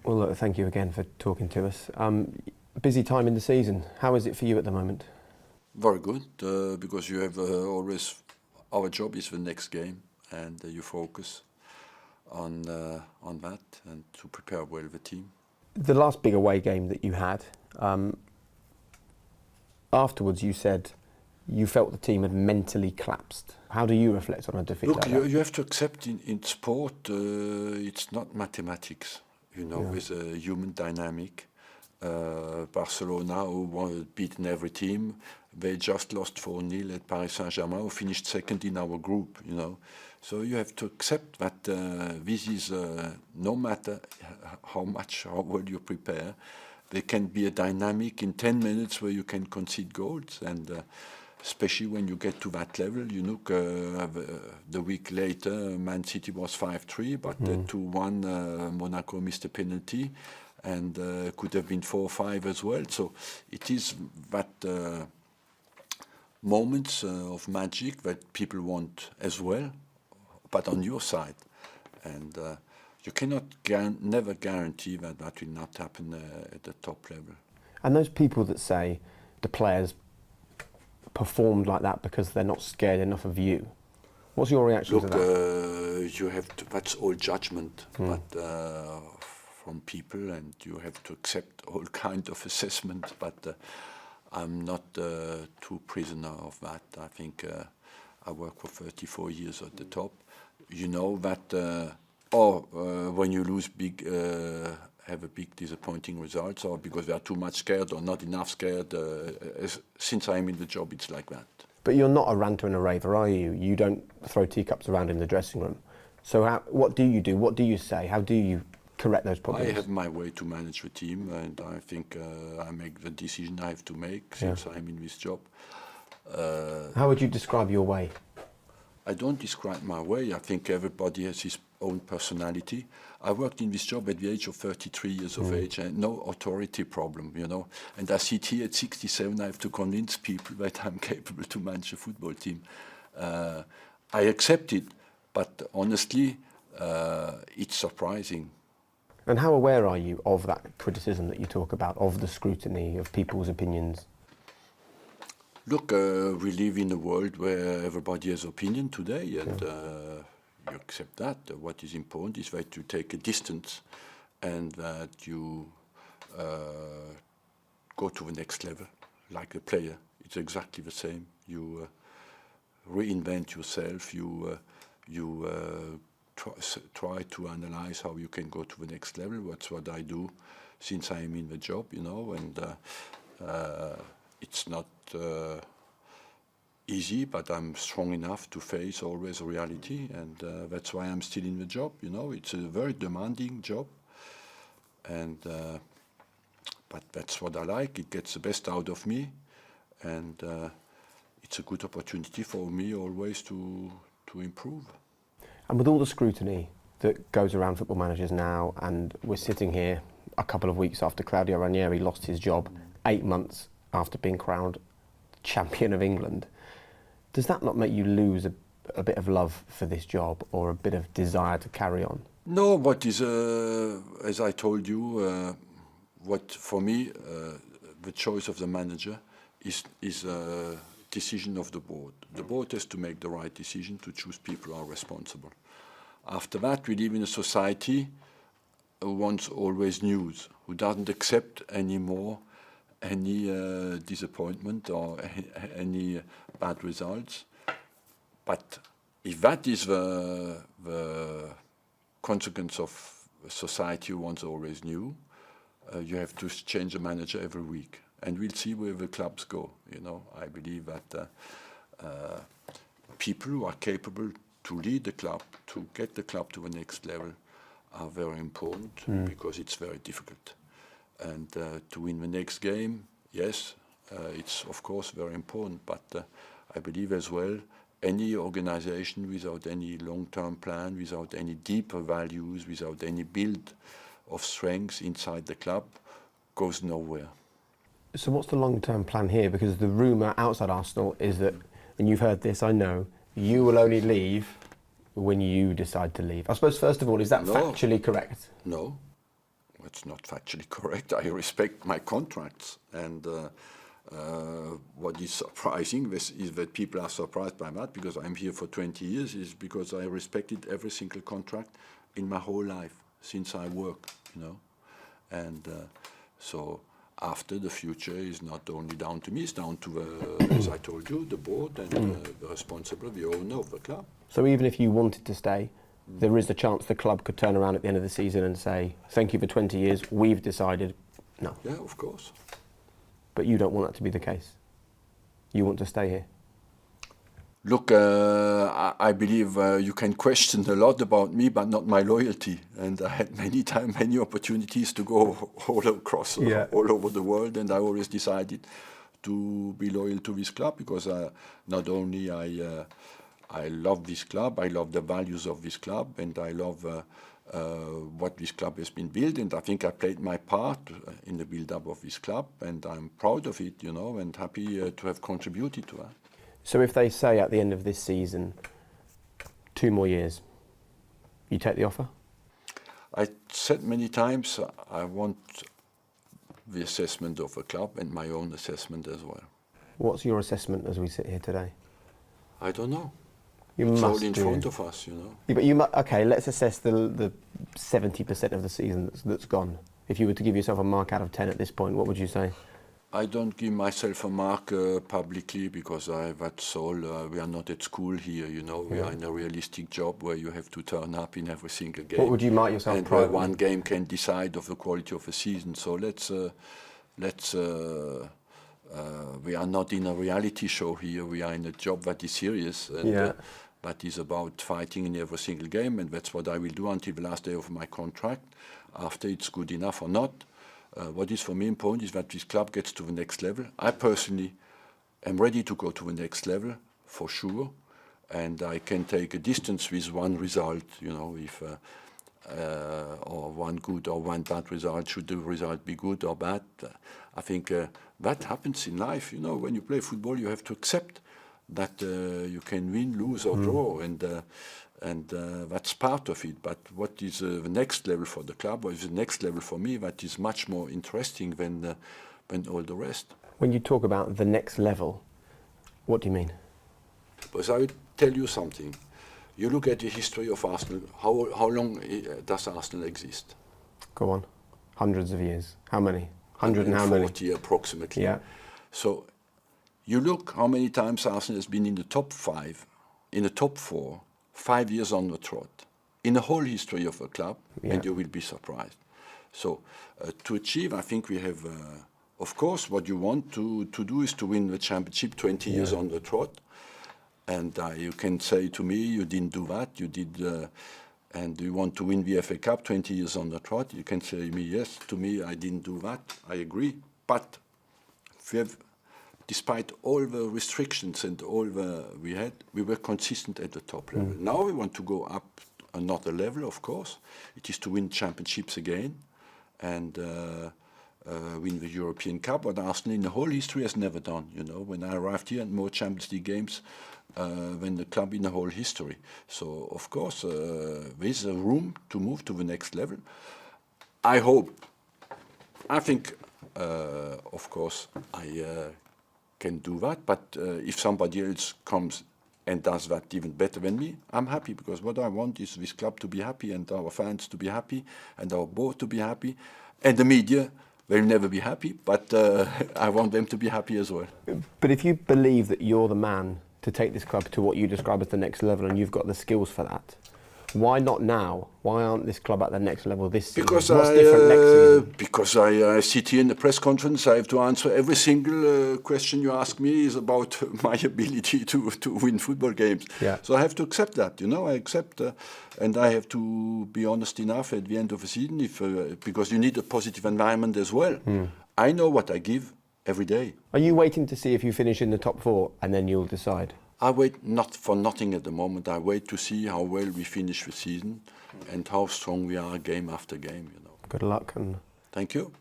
Well, look, thank you again for talking to us. Busy time in the season. How is it for you at the moment? Very good, because you have always, our job is the next game, and you focus on that and to prepare well the team. The last big away game that you had, afterwards you said you felt the team had mentally collapsed. How do you reflect on a defeat Look, like that? you have to accept in sport, it's not mathematics, with a human dynamic. Barcelona, who beaten every team, they just lost 4-0 at Paris Saint-Germain, who finished second in our group, So you have to accept that this is, no matter how well you prepare, there can be a dynamic in 10 minutes where you can concede goals, and especially when you get to that level. The week later, Man City was 5-3, but 2-1, Monaco missed a penalty, and could have been 4-5 as well. So it is that moments of magic that people want as well, but on your side. And you cannot never guarantee that will not happen at the top level. And those people that say the players performed like that because they're not scared enough of you, what's your reaction to that? You have to, that's all judgment, but from people, and you have to accept all kind of assessment, but I'm not too prisoner of that. I think I work for 34 years at the top. You know that when you lose big, have a big disappointing results, or because they are too much scared or not enough scared. Since I'm in the job, it's like that. But you're not a ranter and a raver, are you? You don't throw teacups around in the dressing room. So what do you do? What do you say? How do you correct those problems? I have my way to manage the team, and I think I make the decision I have to make since I'm in this job. How would you describe your way? I don't describe my way. I think everybody has his own personality. I worked in this job at the age of 33 years of age, and no authority problem, And I sit here at 67, I have to convince people that I'm capable to manage a football team. I accept it, but honestly, it's surprising. And how aware are you of that criticism that you talk about, of the scrutiny of people's opinions? Look, we live in a world where everybody has opinion today, and you accept that. What is important is that you take a distance and that you go to the next level, like a player. It's exactly the same. You reinvent yourself. You try to analyze how you can go to the next level. That's what I do since I'm in the job, and it's not easy, but I'm strong enough to face always reality, and that's why I'm still in the job. It's a very demanding job, and but that's what I like. It gets the best out of me, and it's a good opportunity for me always to improve. And with all the scrutiny that goes around football managers now, and we're sitting here a couple of weeks after Claudio Ranieri lost his job, 8 months after being crowned champion of England, does that not make you lose a bit of love for this job, or a bit of desire to carry on? No, what is, as I told you, what for me, the choice of the manager is a decision of the board. The board has to make the right decision to choose people who are responsible. After that, we live in a society who wants always news, who doesn't accept anymore any disappointment or any bad results. But if that is the consequence of a society who wants always new, you have to change the manager every week, and we'll see where the clubs go. I believe that people who are capable to lead the club, to get the club to the next level, are very important, because it's very difficult. And to win the next game, yes, it's of course very important, but I believe as well, any organization without any long-term plan, without any deeper values, without any build of strengths inside the club, goes nowhere. So what's the long-term plan here? Because the rumour outside Arsenal is that, and you've heard this, I know, you will only leave when you decide to leave. I suppose, first of all, is that factually correct? No. that's not factually correct. I respect my contracts, and what is surprising is that people are surprised by that, because I'm here for 20 years, is because I respected every single contract in my whole life since I work, and so after, the future is not only down to me, it's down to, as I told you, the board and the responsible, the owner of the club. So even if you wanted to stay, there is a chance the club could turn around at the end of the season and say, thank you for 20 years, we've decided no. Yeah, of course. But you don't want that to be the case. You want to stay here. Look, I believe you can question a lot about me, but not my loyalty. And I had many opportunities to go all across, all over the world, and I always decided to be loyal to this club, because not only I love this club, I love the values of this club, and I love what this club has been built, and I think I played my part in the build-up of this club, and I'm proud of it, and happy to have contributed to that. So if they say at the end of this season, 2 more years, you take the offer? I said many times I want the assessment of the club and my own assessment as well. What's your assessment as we sit here today? I don't know. It's all in front of us, Yeah, but okay, let's assess the 70% of the season that's gone. If you were to give yourself a mark out of 10 at this point, what would you say? I don't give myself a mark publicly, because that's all. We are not at school here, We are in a realistic job where you have to turn up in every single game. What would you mark yourself and privately? Where one game can decide of the quality of a season. So we are not in a reality show here. We are in a job that is serious. And, that is about fighting in every single game, and that's what I will do until the last day of my contract. After it's good enough or not. What is for me important is that this club gets to the next level. I personally am ready to go to the next level, for sure, and I can take a distance with one result, if or one good or one bad result. Should the result be good or bad? I think that happens in life. When you play football, you have to accept that you can win, lose, or draw, and that's part of it. But what is the next level for the club, or is the next level for me, that is much more interesting than all the rest. When you talk about the next level, what do you mean? Because I will tell you something. You look at the history of Arsenal. How long does Arsenal exist? Go on. Hundreds of years. How many? 100 and how many? 40 approximately. Yeah. So you look how many times Arsenal has been in the top 5, in the top 4, 5 years on the trot, in the whole history of a club, and you will be surprised. So to achieve, I think we have, of course, what you want to do is to win the championship 20 years on the trot. And you can say to me, you didn't do that, you did, and you want to win the FA Cup 20 years on the trot. You can say to me, yes, to me, I didn't do that, I agree. But despite all the restrictions and all we were consistent at the top level. Now we want to go up another level, of course. It is to win championships again and win the European Cup, what Arsenal in the whole history has never done. When I arrived here, and more Champions League games than the club in the whole history. So, of course, there is a room to move to the next level. I think, of course, I can do that, but if somebody else comes and does that even better than me, I'm happy, because what I want is this club to be happy, and our fans to be happy, and our board to be happy, and the media will never be happy, but I want them to be happy as well. But if you believe that you're the man to take this club to what you describe as the next level, and you've got the skills for that, why not now? Why aren't this club at the next level this season? Because What's different next season? Because I sit here in the press conference, I have to answer every single question you ask me is about my ability to win football games. Yeah. So I have to accept that, I accept, and I have to be honest enough at the end of the season, because you need a positive environment as well. I know what I give every day. Are you waiting to see if you finish in the top 4 and then you'll decide? I wait not for nothing at the moment. I wait to see how well we finish the season and how strong we are game after game. Good luck and thank you.